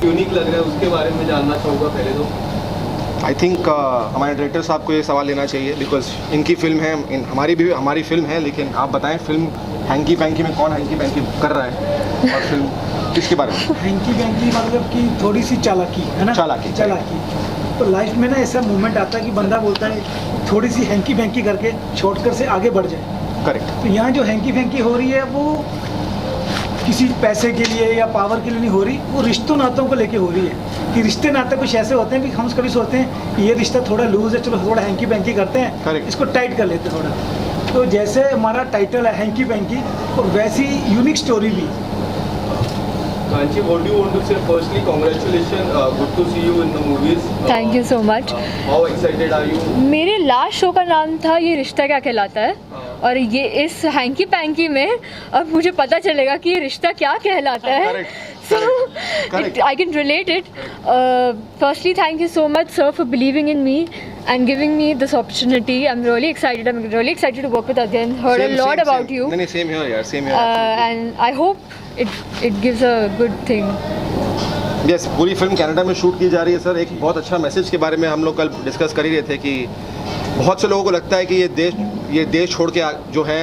Unique लग रहा है, उसके बारे में जानना चाहूँगा पहले तो। आई थिंक हमारे डायरेक्टर साहब को ये सवाल लेना चाहिए, बिकॉज इनकी फिल्म है, हमारी फिल्म है, लेकिन आप बताएं फिल्म हैंकी पैंकी में कौन हैंकी पैंकी कर रहा है, और फिल्म किसके बारे में? हैंकी पैंकी मतलब कि थोड़ी सी चालाकी है ना, चालाकी। तो लाइफ में ना ऐसा मोमेंट आता है कि बंदा बोलता है थोड़ी सी हैंकी पैंकी करके शॉर्टकट से आगे बढ़ जाए। करेक्ट। तो यहाँ जो हैंकी पैंकी हो रही है वो किसी पैसे के लिए या पावर के लिए नहीं हो रही, वो रिश्तों नातों को लेके हो रही है कि रिश्ते नाते कुछ ऐसे होते हैं कि हम कभी सोचते हैं कि ये रिश्ता थोड़ा लूज है, चलो थोड़ा हैंकी पैंकी करते हैं, Correct. इसको टाइट कर लेते हैं थोड़ा। तो जैसे हमारा टाइटल है हैंकी पैंकी, और वैसी यूनिक स्टोरी भी। Kanchi, what do you want to say? Firstly, congratulations. Good to see you in the movies. Thank you so much. How excited are you? मेरे लास्ट शो का नाम था ये रिश्ता क्या कहलाता है, और ये इस हैंकी पैंकी में अब मुझे पता चलेगा कि ये रिश्ता क्या कहलाता है. So I can relate it. Firstly, thank you so much, sir, for believing in me and giving me this opportunity. I'm really excited. I'm really excited to work with Adyan. Heard a lot about you. नहीं, same here यार, same here. And I hope it gives a good thing. Yes, पूरी film Canada में shoot की जा रही है sir. एक बहुत अच्छा मैसेज के बारे में हम लोग कल डिस्कस कर ही रहे थे कि बहुत से लोगों को लगता है कि ये देश छोड़ के जो है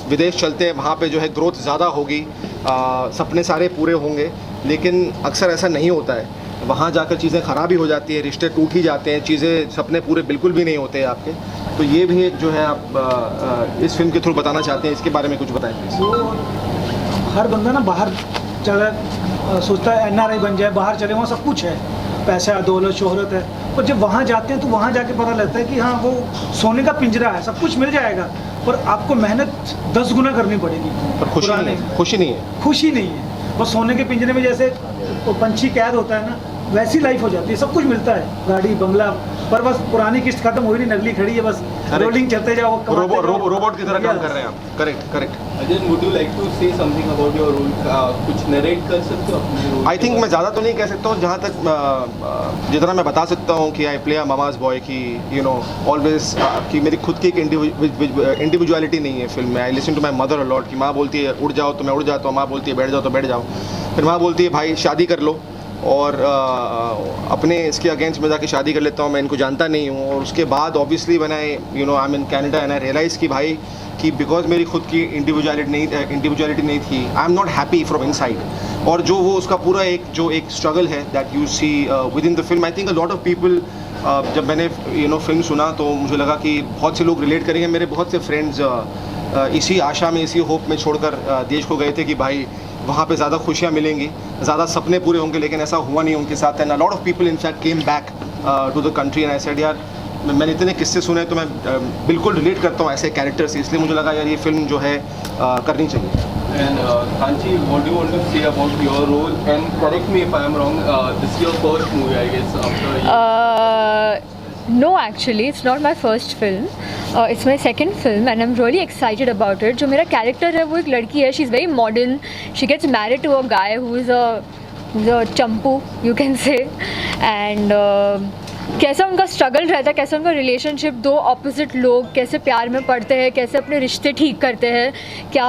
विदेश चलते हैं, वहाँ पे जो है ग्रोथ ज़्यादा होगी, सपने सारे पूरे होंगे, लेकिन अक्सर ऐसा नहीं होता है। वहाँ जाकर चीज़ें ख़राब ही हो जाती है, रिश्ते टूट ही जाते हैं, चीज़ें सपने पूरे बिल्कुल भी नहीं होते हैं आपके। तो ये भी एक जो है आप इस फिल्म के थ्रू बताना चाहते हैं, इसके बारे में कुछ बताएं प्लीज़। वो हर बंदा ना बाहर चला सोचता है NRI बन जाए, बाहर चले, वहाँ सब कुछ है, पैसा दौलत शोहरत है, और जब वहाँ जाते हैं तो वहाँ जाके पता लगता है कि हाँ वो सोने का पिंजरा है, सब कुछ मिल जाएगा, पर आपको मेहनत 10 गुना करनी पड़ेगी। पर खुशी नहीं है। खुशी नहीं है, बस सोने के पिंजरे में जैसे वो पंछी कैद होता है ना, वैसी लाइफ हो जाती है। सब कुछ मिलता है, गाड़ी बंगला, पर बस पुरानी किस्त खत्म हो रही नहीं, नकली खड़ी है, बस रोलिंग चलते जाओ, रोबोट की तरह काम कर रहे हैं आप। Correct. Adyan, would you like to say something about your role? कुछ नरेट कर सकते हो अपने रोल? आई थिंक मैं ज़्यादा तो नहीं कह सकता हूँ, जहाँ तक जितना मैं बता सकता हूँ कि I play a mama's boy की, यू नो ऑलवेज, कि मेरी खुद की एक इंडिविजुअलिटी नहीं है फिल्म में। I listen to my mother a lot, कि माँ बोलती है उड़ जाओ तो मैं उड़ जाता हूँ, माँ बोलती है बैठ जाओ तो बैठ जाओ, फिर माँ बोलती है भाई शादी कर लो, और अपने इसके अगेंस्ट में जाके शादी कर लेता हूँ, मैं इनको जानता नहीं हूँ। और उसके बाद obviously when I I am in Canada and I realise कि भाई कि बिकॉज मेरी खुद की इंडिविजुअलिटी नहीं थी, I am not happy from inside. और जो वो उसका पूरा एक स्ट्रगल है that you see within the film. I think a lot of people, जब मैंने फिल्म सुना तो मुझे लगा कि बहुत से लोग रिलेट करेंगे। मेरे बहुत से फ्रेंड्स इसी आशा में, इसी होप में छोड़कर देश को गए थे कि भाई वहाँ पे ज़्यादा खुशियाँ मिलेंगी, ज़्यादा सपने पूरे होंगे, लेकिन ऐसा हुआ नहीं उनके साथ। And a lot of people in fact came back to the country and I said यार, मैंने इतने किस्से सुने तो मैं बिल्कुल रिलेट करता हूँ ऐसे कैरेक्टर से, इसलिए मुझे लगा यार ये फिल्म जो है करनी चाहिए। And Kanchi, what do you want to say about your role? And correct me if I am wrong. This is your first movie, I guess, after. No, actually, it's not my first film. It's my second film, and I'm really excited about it. जो मेरा character है वो एक लड़की है. She's very modern. She gets married to a guy who is a Champu, you can say. And कैसा उनका struggle रहता है, कैसे उनका रिलेशनशिप, दो ऑपोजिट लोग कैसे प्यार में पड़ते हैं, कैसे अपने रिश्ते ठीक करते हैं, क्या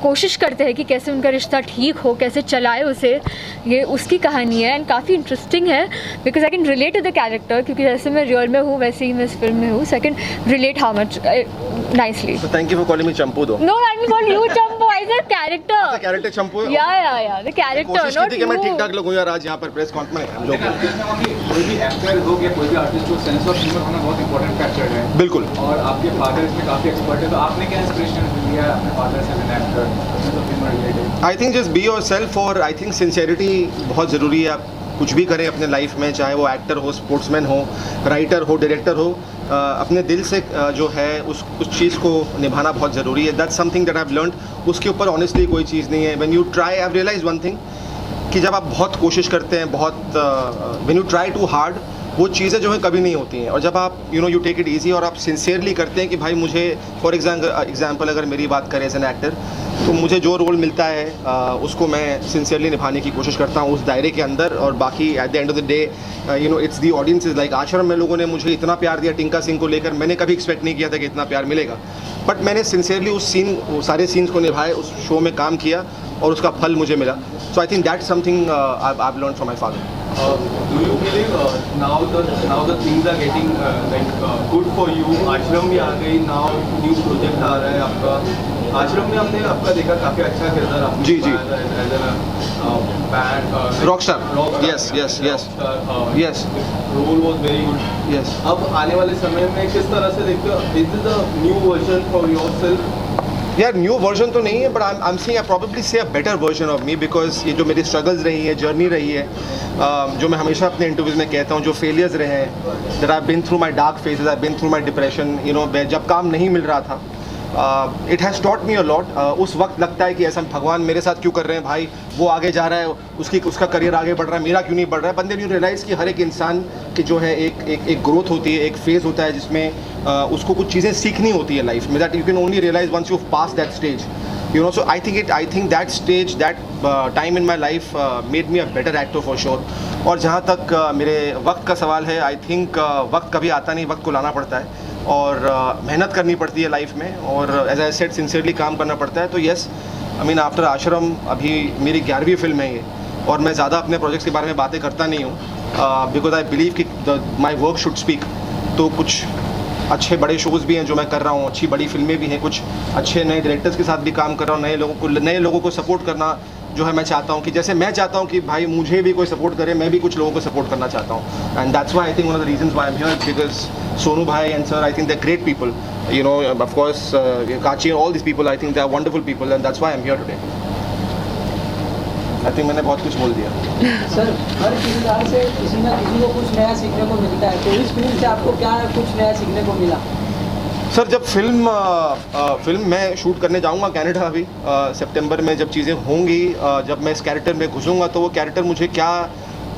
कोशिश करते हैं कि कैसे उनका रिश्ता ठीक हो, कैसे चलाए उसे, ये उसकी कहानी है। एंड काफ़ी इंटरेस्टिंग है because I can relate to the character, क्योंकि जैसे मैं रियल में हूँ वैसे ही मैं इस फिल्म में हूँ, so I can relate how much nicely. So thank you for calling me Champu दो। No, I didn't call you Champu, I said character. अच्छा कैरेक्टर चंपू है। Yeah, the character, कोशिश not की थी कि मैं you. ठीक ठाक लगूँ यार आज यहाँ पर प्रेस कॉन्फ्रेंस में हम लोग। कोई भी एक्टर हो या कोई भी आर्टिस्ट हो, सेंस ऑफ ह्यूमर होना बहुत इंपॉर्टेंट फैक्टर है। बिल्कुल। और आपके फादर इसमें काफ़ी एक्सपर्ट है, तो आपने क्या इंस्पिरेशन लिया है अपने फादर से as an actor, sense of humour related? I think just be yourself, और आई थिंक सिंसेरिटी बहुत ज़रूरी है। आप कुछ भी करें अपने लाइफ में, चाहे वो एक्टर हो, स्पोर्ट्समैन हो, राइटर हो, डायरेक्टर हो, अपने दिल से जो है उस चीज़ को निभाना बहुत ज़रूरी है। That's something that I have learned. उसके ऊपर ऑनेस्टली कोई चीज़ नहीं है। When you try, I have realise one thing, कि जब आप बहुत कोशिश करते हैं, when you try too hard, वो चीज़ें जो है कभी नहीं होती हैं। और जब आप यू टेक इट ईजी और आप सिंसियरली करते हैं कि भाई मुझे, फॉर एग्जाम्पल अगर मेरी बात करें एज एन एक्टर, तो मुझे जो रोल मिलता है उसको मैं सिंसियरली निभाने की कोशिश करता हूँ उस दायरे के अंदर। और बाकी at the end of the day it's the audience is like, आश्रम में लोगों ने मुझे इतना प्यार दिया टिंका सिंह को लेकर, मैंने कभी एक्सपेक्ट नहीं किया था कि इतना प्यार मिलेगा, बट मैंने सिंसियरली वो सारे सीन्स को निभाए, उस शो में काम किया, और उसका फल मुझे मिला. So I think that's something I've learned from my father. Do you believe now the things are getting good for you? आश्रम भी आ गई, now new project आ रहा है आपका. आश्रम में हमने आपका देखा काफी अच्छा किरदार आपने जी, जी. Rockstar. Yes. Yes. Role was very good. Yes. अब आने वाले समय में किस तरह से देखते हो? Is this a new version for yourself? यार न्यू वर्जन तो नहीं है, but I am seeing I probably say a better version of me, because ये जो मेरी स्ट्रगल्स रही है, जर्नी रही है, जो मैं हमेशा अपने इंटरव्यूज में कहता हूँ, जो फेलियर्स रहे हैं, that I been through my dark phases, I been through my depression, you know, जब काम नहीं मिल रहा था, it has taught me a lot. उस वक्त लगता है कि ऐसा भगवान मेरे साथ क्यों कर रहे हैं भाई, वो आगे जा रहा है, उसका करियर आगे बढ़ रहा है, मेरा क्यों नहीं बढ़ रहा है. बंदे यू रियलाइज़ कि हर एक इंसान की जो है एक ग्रोथ होती है, एक फेज़ होता है जिसमें उसको कुछ चीज़ें सीखनी होती है लाइफ में, that you can only realise once you pass that stage, you know. So I think that stage, that time in my life made me a better actor for sure. और जहाँ तक मेरे वक्त का सवाल है, आई थिंक वक्त कभी आता नहीं, वक्त को लाना पड़ता है और मेहनत करनी पड़ती है लाइफ में, और एज आई सेड सिंसियरली काम करना पड़ता है. तो येस, आई मीन आफ्टर आश्रम अभी मेरी 11वीं फिल्म है ये, और मैं ज़्यादा अपने प्रोजेक्ट्स के बारे में बातें करता नहीं हूँ, बिकॉज आई बिलीव कि माई वर्क शुड स्पीक. तो कुछ अच्छे बड़े शोज़ भी हैं जो मैं कर रहा हूँ, अच्छी बड़ी फिल्में भी हैं, कुछ अच्छे नए डायरेक्टर्स के साथ भी काम कर रहा हूँ, नए लोगों को सपोर्ट करना जो है मैं चाहता हूँ कि जैसे मैं चाहता हूँ कि भाई मुझे भी कोई सपोर्ट करे, मैं भी कुछ लोगों को सपोर्ट करना चाहता हूँ. And that's why I think one of the reasons why I am here, because Sonu भाई and sir, I think they are great people, you know, of course Kachi, all this people, I think they are wonderful people, and that's why I am here today. I think मैंने बहुत कुछ बोल दिया. Sir, हर किरदार से किसी न किसी को कुछ नया सीखने को मिलता है, तो इस फिल्म से आपको क्या कुछ नया सीखने को मिला? सर, जब फिल्म मैं शूट करने जाऊंगा कनाडा अभी सितंबर में, जब चीज़ें होंगी, जब मैं इस कैरेक्टर में घुसूंगा, तो वो कैरेक्टर मुझे क्या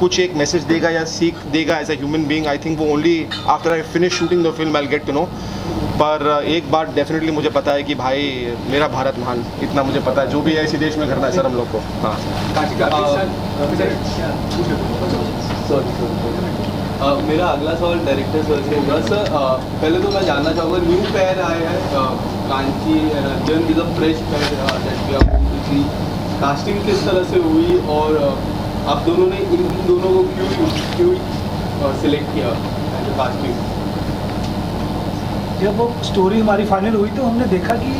कुछ एक मैसेज देगा या सीख देगा as a human being, I think वो only after I finish shooting the film I will get to know. पर एक बात डेफिनेटली मुझे पता है कि भाई मेरा भारत महान, इतना मुझे पता है. जो भी है इसी देश में करना है सर हम लोग को. हाँ. मेरा अगला सवाल डायरेक्टर सर से होगा. सर, पहले तो मैं जानना चाहूँगा, न्यू पेयर आए हैं, Kanchi and Arjun, is a fresh pair, casting किस तरह से हुई और आप दोनों ने इन दोनों को क्यों सिलेक्ट किया कास्टिंग? जब वो स्टोरी हमारी फाइनल हुई तो हमने देखा कि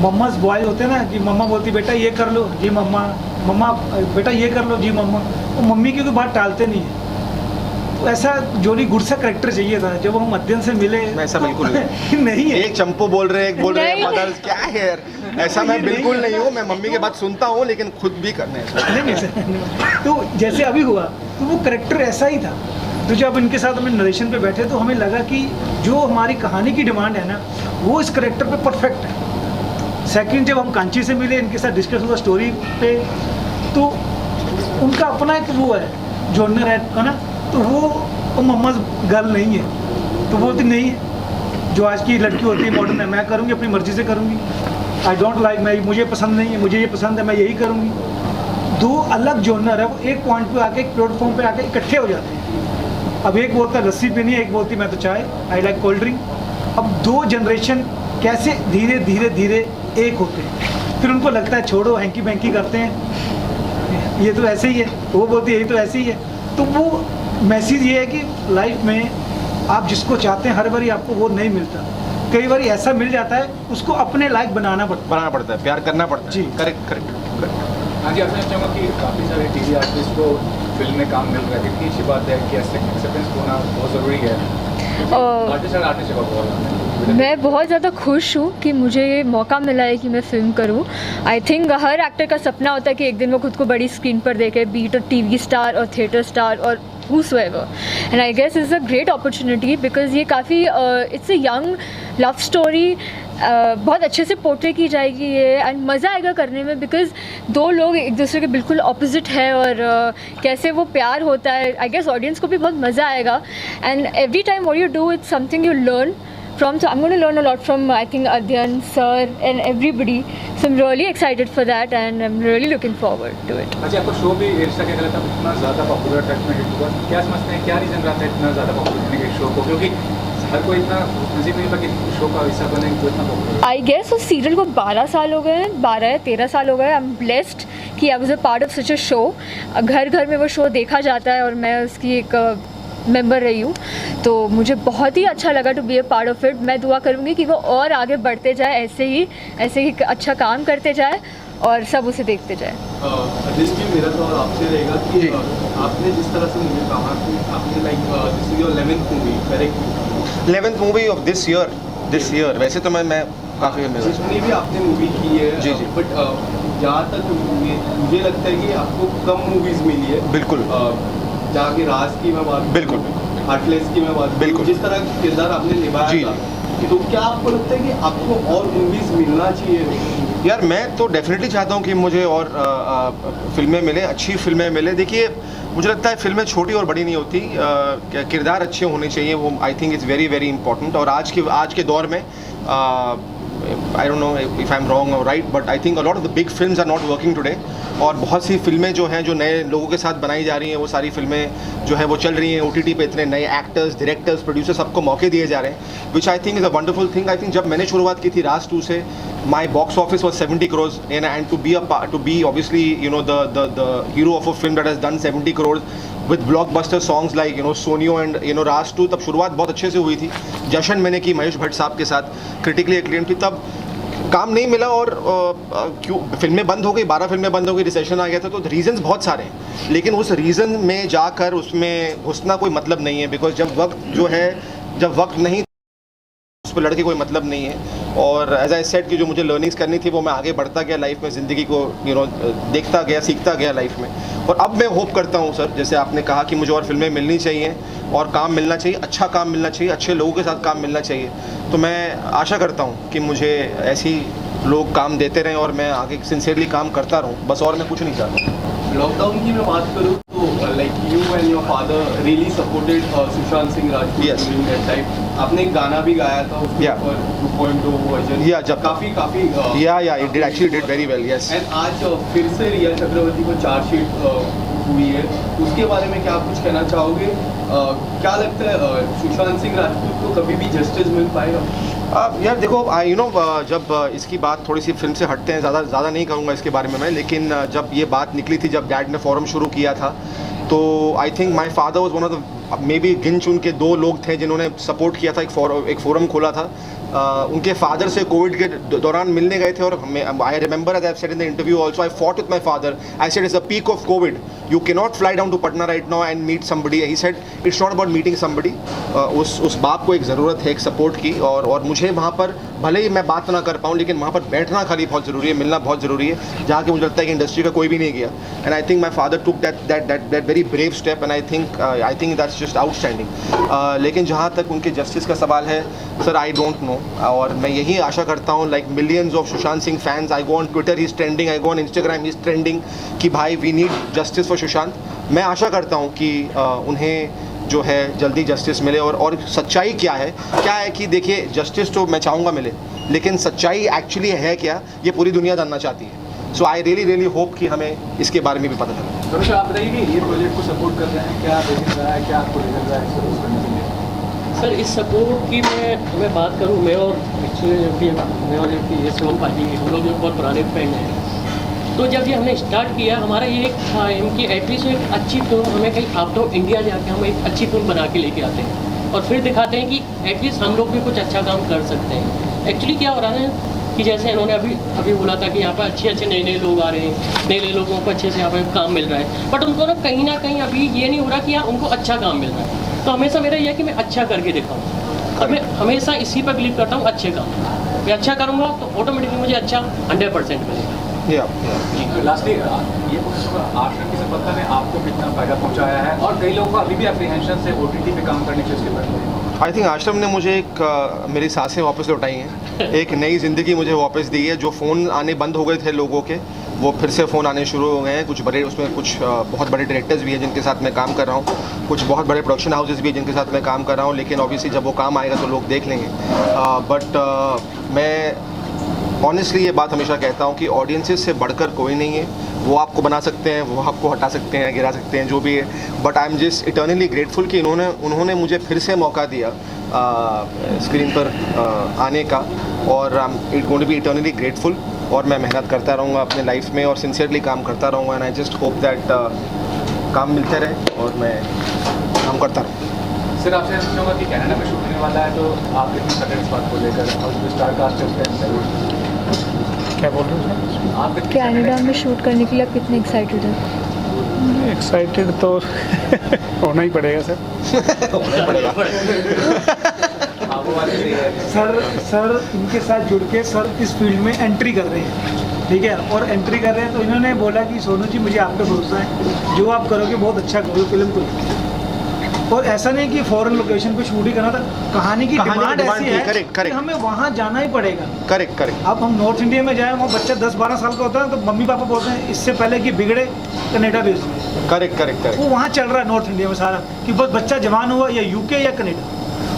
मम्माज बॉय होते हैं ना, कि मम्मा बोलती बेटा ये कर लो जी मम्मा, मम्मा बेटा ये कर लो जी मम्मा, वो मम्मी की कोई बात टालते नहीं है. तो ऐसा जोली गुड सा करेक्टर चाहिए था. जब हम अध्ययन से मिले, ऐसा बिल्कुल नहीं है. एक चंपू बोल रहे हैं, एक बोल रहे हैं मदर्स, क्या है यार, ऐसा मैं बिल्कुल नहीं हूँ. मैं मम्मी की बात सुनता हूँ लेकिन खुद भी करने नहीं सर. तो जैसे अभी हुआ तो वो करेक्टर ऐसा ही था. तो जब इनके साथ हम नरेशन पे बैठे तो हमें लगा कि जो हमारी कहानी की डिमांड है ना, वो इस करेक्टर पे परफेक्ट है. सेकंड, जब हम कांची से मिले, इनके साथ डिस्कस हुआ स्टोरी पे, तो उनका अपना एक वो है जॉनर है ना, तो वो मम्माज गर्ल नहीं है. तो वो बोलती नहीं है, जो आज की लड़की होती है मॉडर्न है, मैं करूँगी अपनी मर्जी से करूँगी. आई डोंट लाइक, मैं मुझे पसंद नहीं है, मुझे ये पसंद है, मैं यही करूँगी. दो अलग जॉनर है, वो एक पॉइंट पे आके, एक प्लेटफॉर्म पे आके इकट्ठे हो जाते हैं. अब एक बोलता है लस्सी पीनी है, एक बोलती मैं तो चाय, आई लाइक कोल्ड ड्रिंक. अब दो जनरेशन कैसे धीरे धीरे धीरे एक होते हैं. फिर उनको लगता है छोड़ो, हैंकी बैंकी करते हैं, ये तो ऐसे ही है. वो बोलती है यही तो ऐसे ही है. तो वो मैसेज ये है कि लाइफ में आप जिसको चाहते हैं हर बारी आपको वो नहीं मिलता. कई बार ऐसा मिल जाता है, उसको अपने लायक बनाना पड़ता है, प्यार करना पड़ता है. जी, करेक्ट. हाँ जी, आपने चाहूँगा कि काफ़ी सारे टीवी आर्टिस्ट को फिल्म में काम मिल रहा है, कितनी अच्छी बात है कि एक्सेप्टेंस होना बहुत ज़रूरी है. मैं बहुत ज़्यादा खुश हूँ कि मुझे ये मौका मिला है कि मैं फ़िल्म करूँ. आई थिंक हर एक्टर का सपना होता है कि एक दिन वो खुद को बड़ी स्क्रीन पर देखे, बीट और टीवी स्टार और थिएटर स्टार और whosoever. And I guess it's a great opportunity because ये काफ़ी it's a young love story. बहुत अच्छे से पोर्ट्रे की जाएगी ये, एंड मज़ा आएगा करने में, बिकॉज दो लोग एक दूसरे के बिल्कुल ऑपोजिट है और कैसे वो प्यार होता है. आई गेस ऑडियंस को भी बहुत मज़ा आएगा. And every time what you do it's something you learn from. So I'm going to learn a lot from, I think, Adyan sir and everybody. So I'm really excited for that and I'm really looking forward to it. अच्छा, आपको show भी रिश्ता क्या कहता है इतना ज़्यादा popular touch में हिट हुआ, क्या समझते हैं, क्या रीज़न रहा था इतना ज़्यादा पॉपुलर होने के शो को? क्योंकि हर कोई इतना नसीब नहीं होता कि शो का हिस्सा बने जो इतना पॉपुलर आई गेस उस सीरियल को 12 साल हो गए हैं, 12 या 13 साल हो गए। आई एम ब्लेस्ड कि I was a part of such a show. घर घर में वो शो देखा जाता है और मैं उसकी एक मेंबर रही हूँ, तो मुझे बहुत ही अच्छा लगा to be a part of it. मैं दुआ करूँगी कि वो और आगे बढ़ते जाए, ऐसे ही अच्छा काम करते जाए और सब उसे देखते जाए। दृष्टि मेरा तो आपसे रहेगा कि आपने जिस तरह से मुझे कहा कि आपने like this is your 11th movie, correct? 11th movie of this year. वैसे तो मैं काफ़ी जितनी भी आपने मूवी की है, जी, जी। बट जहाँ तक मुझे लगता है कि आपको कम मूवीज मिली है। बिल्कुल। जहाँ की राज की मैं बात बिल्कुल। हार्टलेस की मैं बात बिल्कुल। जिस तरह का किरदार आपने निभाया जी, था, तो क्या आपको लगता है कि आपको और मूवीज मिलना चाहिए? यार मैं तो डेफिनेटली चाहता हूँ कि मुझे और फिल्में मिले, अच्छी फिल्में मिले। देखिए मुझे लगता है फिल्में छोटी और बड़ी नहीं होती, किरदार अच्छे होने चाहिए, वो I think is very very important. और आज के दौर में I don't know if I am wrong और right, but I think a lot of the big films are not working today. और बहुत सी फिल्में जो हैं, जो नए लोगों के साथ बनाई जा रही हैं, वो सारी फिल्में जो है वो चल रही हैं OTT पे। इतने नए एक्टर्स, डायरेक्टर्स, प्रोड्यूसर्स सबको मौके दिए जा रहे हैं, which I think is a wonderful thing. I think जब मैंने शुरुआत की थी राज 2 से, my box office was 70 crores and to be obviously the hero of a film that has done 70 crores with blockbuster songs like Soniyo and Raaz 2, तब शुरुआत बहुत अच्छे से हुई थी। जश्न मैंने की महेश भट्ट साहब के साथ, क्रिटिकली एक्लेम्ड थी, तब काम नहीं मिला और क्यों फिल्में बंद हो गई, 12 फिल्में बंद हो गई, रिसेशन आ गया था। तो रीज़न्स बहुत सारे हैं, लेकिन उस रीज़न में जाकर उसमें घुसना कोई मतलब नहीं है, बिकॉज जब वक्त नहीं उस पर लड़के कोई मतलब नहीं है। और एज आई सेड कि जो मुझे लर्निंग्स करनी थी वो मैं आगे बढ़ता गया लाइफ में, ज़िंदगी को देखता गया, सीखता गया लाइफ में। और अब मैं होप करता हूँ सर, जैसे आपने कहा कि मुझे और फिल्में मिलनी चाहिए और काम मिलना चाहिए, अच्छा काम मिलना चाहिए, अच्छे लोगों के साथ काम मिलना चाहिए। तो मैं आशा करता हूँ कि मुझे ऐसी लोग काम देते रहें और मैं आगे सिंसियरली काम करता रहूँ, बस और मैं कुछ नहीं चाहता। लॉकडाउन की मैं बात करूँ तो like you and your father really supported Sushant Singh Rajput Yes. During that time. आपने एक गाना भी गाया था उसके Yeah. ऊपर 2.0 वर्जन। Yeah, जब काफ़ी या it did actually did very well, yes. And आज फिर से रिया चक्रवर्ती को चार्जशीट हुई है, उसके बारे में क्या आप कुछ कहना चाहोगे? क्या लगता है सुशांत सिंह राजपूत को कभी भी जस्टिस मिल पाएगा? यार देखो जब इसकी बात थोड़ी सी फिल्म से हटते हैं, ज़्यादा नहीं कहूँगा इसके बारे में मैं, लेकिन जब ये बात निकली थी, जब डैड ने फोरम शुरू किया था, तो I think my father was one of the may be गिन चुन के 2 लोग थे जिन्होंने सपोर्ट किया था। एक फोरम खोला था, उनके फादर से कोविड के दौरान मिलने गए थे, और I remember as I said in the interview also, I fought with my father, I said it's the peak of COVID, you can not fly down to Patna right now and meet somebody. He said it's not about meeting somebody. उस बाप को एक ज़रूरत है एक support की, और मुझे वहाँ पर भले ही मैं बात ना कर पाऊँ, लेकिन वहाँ पर बैठना खाली बहुत ज़रूरी है, मिलना बहुत ज़रूरी है, जहाँ कि मुझे लगता है कि इंडस्ट्री का कोई भी नहीं गया। And I think my father took that very brave step, and I think that's just outstanding. लेकिन जहाँ तक उनके जस्टिस का सवाल है सर, आई डोंट नो, और मैं यही आशा करता हूँ like millions of Sushant Singh fans, I go on Twitter he is trending, I go on Instagram he is trending, कि भाई we need justice for Sushant. मैं आशा करता हूँ कि उन्हें जो है जल्दी जस्टिस मिले। और सच्चाई क्या है कि देखिए, जस्टिस तो मैं चाहूँगा मिले, लेकिन सच्चाई एक्चुअली है क्या, ये पूरी दुनिया जानना चाहती है। सो आई रियली होप कि हमें इसके बारे में भी पता चले। तो आप बताइए कि ये प्रोजेक्ट को सपोर्ट कर रहे हैं, क्या रेटिंग रहा है, क्या आपको रिजल्ट रहा है इसको रोज करने के लिए? सर इस सपोर्ट की मैं बात करूँ, मैं और एक्चुअली मैं और ये शिवम पाजी, हम लोग जो बहुत पुराने फ्रेंड हैं, तो जब ये हमने स्टार्ट किया, हमारा ये एक था कि एटलीस्ट एक अच्छी फिल्म, हमें कहीं आउट ऑफ इंडिया जाके हम एक अच्छी फिल्म बना के लेके आते हैं और फिर दिखाते हैं कि एटलीस्ट हम लोग भी कुछ अच्छा काम कर सकते हैं। एक्चुअली क्या हो रहा है कि जैसे इन्होंने अभी बोला था कि यहाँ पर अच्छे नए लोग आ रहे हैं, नए लोगों को अच्छे से यहाँ पर काम मिल रहा है, बट उनको ना कहीं अभी ये नहीं हो रहा कि यहाँ उनको अच्छा काम मिल रहा है। तो हमेशा मेरा यह है कि मैं अच्छा करके दिखाऊँ, और मैं हमेशा इसी पर बिलीव करता हूँ, अच्छे काम मैं अच्छा करूँगा तो ऑटोमेटिकली मुझे अच्छा 100% मिलेगा। लास्टली ये आश्रम की सफलता ने आपको कितना फायदा पहुंचाया है, और कई लोगों को अभी भी एप्रीहेंशन से OTT पे काम करने की उसके बारे में? आई थिंक आश्रम ने मुझे मेरी सांसें वापस लौटाई हैं, एक नई ज़िंदगी मुझे वापस दी है। जो फ़ोन आने बंद हो गए थे लोगों के, वो फिर से फ़ोन आने शुरू हो गए हैं। उसमें कुछ बहुत बड़े डायरेक्टर्स भी हैं जिनके साथ मैं काम कर रहा हूँ, कुछ बहुत बड़े प्रोडक्शन हाउसेस भी हैं जिनके साथ मैं काम कर रहा हूँ, लेकिन ऑब्वियसली जब वो काम आएगा तो लोग देख लेंगे। बट मैं ऑनेस्टली ये बात हमेशा कहता हूँ कि ऑडियंसेस से बढ़कर कोई नहीं है. वो आपको बना सकते हैं, वो आपको हटा सकते हैं, गिरा सकते हैं, जो भी है. But I am just eternally grateful कि उन्होंने मुझे फिर से मौका दिया स्क्रीन पर आने का. और I am going to be eternally grateful. और मैं मेहनत करता रहूँगा अपने लाइफ में और सिंसियरली काम करता रहूँगा. And I just hope that काम मिलते रहे और मैं काम करता रहूँ. सर आपसे पूछना होगा कि कनाडा में शूट होने वाला है, तो आप कितनी सटन इस बात को लेकर और जो स्टार कास्ट है क्या बोल रहे हैं आप कितनी कनाडा में शूट करने के लिए आप कितने एक्साइटेड हैं? एक्साइटेड तो होना ही पड़ेगा सर. आप वो वाली सही है. सर इनके साथ जुड़ के सर इस फील्ड में एंट्री कर रहे हैं, ठीक है. और एंट्री कर रहे हैं तो इन्होंने बोला कि सोनू जी मुझे आप पे भरोसा है, जो आप करोगे बहुत अच्छा करोगे फिल्म को. और ऐसा नहीं कि फॉरेन लोकेशन पे शूट ही करना था. कहानी की डिमांड ऐसी है कि हमें वहाँ जाना ही पड़ेगा. करेक्ट. अब हम नॉर्थ इंडिया में जाए, वहाँ बच्चा 10-12 साल का होता है तो मम्मी पापा बोलते हैं इससे पहले कि बिगड़े कनाडा भेज दो. करेक्ट. वो वहाँ चल रहा है नॉर्थ इंडिया में सारा कि बस बच्चा जवान हुआ या यूके या कनाडा.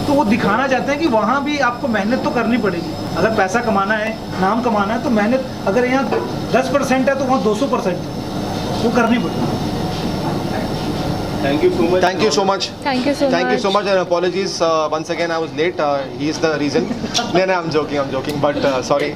तो वो दिखाना चाहते हैं कि वहाँ भी आपको मेहनत तो करनी पड़ेगी. अगर पैसा कमाना है, नाम कमाना है तो मेहनत. अगर यहाँ 10% है तो वहाँ 200% है, वो करनी पड़ेगी. Thank you so much. Thank you so much. Thank you so Thank you much. so much and apologies once again I was late. He is the reason. No, I'm joking. But sorry.